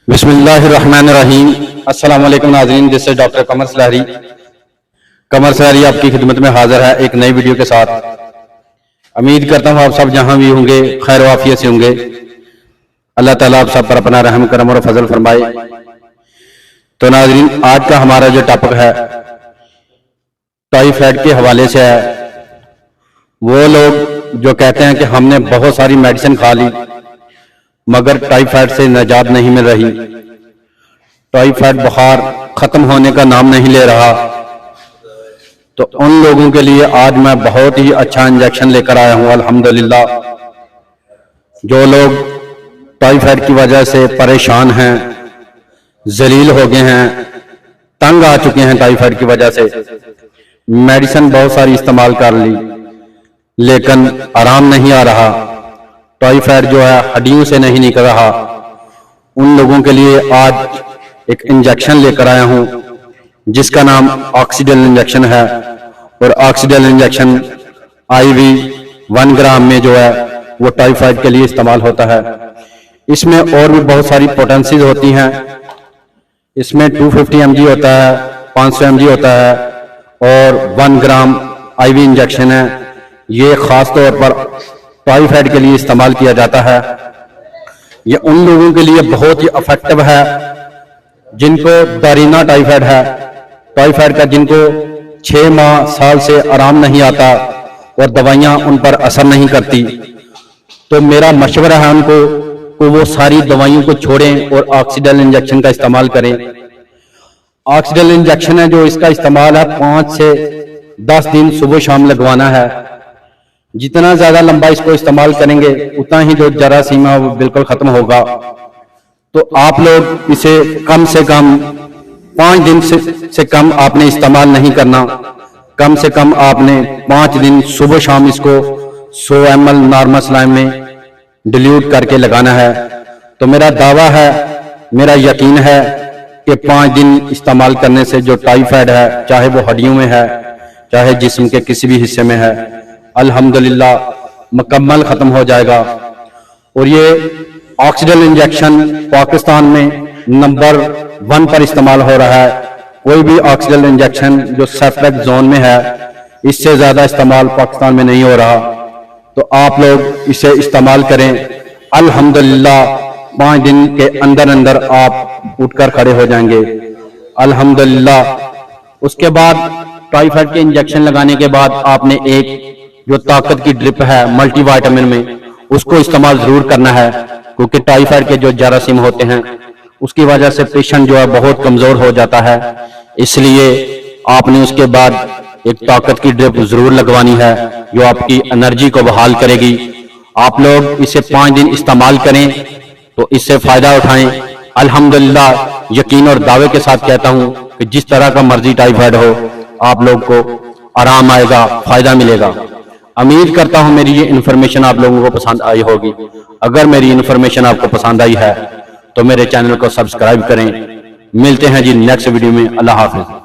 बिस्मिल्लाहिर्रहमानिर्रहीम। अस्सलाम वालेकुम नाज़रीन, दिस इज डॉक्टर कमर सलाहरी। कमर सलाहरी आपकी खिदमत में हाजिर है एक नई वीडियो के साथ। उम्मीद करता हूँ आप सब जहां भी होंगे खैर वाफियत से होंगे। अल्लाह ताला आप सब पर अपना रहम करम और फजल फरमाए। तो नाज़रीन, आज का हमारा जो टॉपिक है टाइफाइड के हवाले से है। वो लोग जो कहते हैं कि हमने बहुत सारी मेडिसिन खा ली मगर टाइफाइड से निजात नहीं मिल रही, टाइफाइड बुखार खत्म होने का नाम नहीं ले रहा, तो उन लोगों के लिए आज मैं बहुत ही अच्छा इंजेक्शन लेकर आया हूं अल्हम्दुलिल्लाह। जो लोग टाइफाइड की वजह से परेशान हैं, जलील हो गए हैं, तंग आ चुके हैं टाइफाइड की वजह से, मेडिसिन बहुत सारी इस्तेमाल कर ली लेकिन आराम नहीं आ रहा, टाइफाइड जो है हड्डियों से नहीं निकल रहा, उन लोगों के लिए आज एक इंजेक्शन लेकर आया हूं जिसका नाम ऑक्सीडेल इंजेक्शन है। और ऑक्सीडेल इंजेक्शन IV 1 ग्राम में जो है वो टाइफाइड के लिए इस्तेमाल होता है। इसमें और भी बहुत सारी पोटेंसीज होती हैं। इसमें 250 mg होता है, 500 mg होता है और 1 ग्राम IV इंजेक्शन है। ये खास तौर पर टाइफाइड के लिए इस्तेमाल किया जाता है। ये उन लोगों के लिए बहुत ही इफेक्टिव है जिनको दारीना टाइफाइड है, टाइफाइड का जिनको 6 माह साल से आराम नहीं आता और दवाइयां उन पर असर नहीं करती। तो मेरा मशवरा है उनको कि वो सारी दवाइयों को छोड़ें और ऑक्सीडेल इंजेक्शन का इस्तेमाल करें। ऑक्सीडेल इंजेक्शन है जो इसका इस्तेमाल है 5 से 10 दिन सुबह शाम लगवाना है। जितना ज्यादा लंबा इसको इस्तेमाल करेंगे उतना ही जो जरासीम है वो बिल्कुल खत्म होगा। तो आप लोग इसे कम से कम 5 दिन से कम आपने इस्तेमाल नहीं करना। कम से कम आपने 5 दिन सुबह शाम इसको 100 ml नॉर्मल सलाइन में डिल्यूट करके लगाना है। तो मेरा दावा है, मेरा यकीन है कि 5 दिन इस्तेमाल करने से जो टाइफाइड है, चाहे वो हड्डियों में है चाहे जिस्म के किसी भी हिस्से में है, अल्हम्दुलिल्लाह मुकम्मल खत्म हो जाएगा। और ये ऑक्सीडेल इंजेक्शन पाकिस्तान में नंबर 1 पर इस्तेमाल हो रहा है। कोई भी ऑक्सीडेल इंजेक्शन जो सस्पेक्ट जोन में है, इससे ज्यादा इस्तेमाल पाकिस्तान में नहीं हो रहा। तो आप लोग इसे इस्तेमाल करें, अल्हम्दुलिल्लाह 5 दिन के अंदर अंदर आप उठकर खड़े हो जाएंगे अल्हम्दुलिल्लाह। उसके बाद टाइफाइड के इंजेक्शन लगाने के बाद आपने एक जो ताकत की ड्रिप है मल्टीविटामिन में, उसको इस्तेमाल जरूर करना है क्योंकि टाइफाइड के जो जरासीम होते हैं उसकी वजह से पेशेंट जो है बहुत कमजोर हो जाता है। इसलिए आपने उसके बाद एक ताकत की ड्रिप जरूर लगवानी है जो आपकी एनर्जी को बहाल करेगी। आप लोग इसे 5 दिन इस्तेमाल करें तो इससे फायदा उठाएं। अल्हम्दुलिल्लाह यकीन और दावे के साथ कहता हूं कि जिस तरह का मर्जी टाइफाइड हो आप लोग को आराम आएगा, फायदा मिलेगा। उम्मीद करता हूं मेरी ये इन्फॉर्मेशन आप लोगों को पसंद आई होगी। अगर मेरी इन्फॉर्मेशन आपको पसंद आई है तो मेरे चैनल को सब्सक्राइब करें। मिलते हैं जी नेक्स्ट वीडियो में। अल्लाह हाफिज।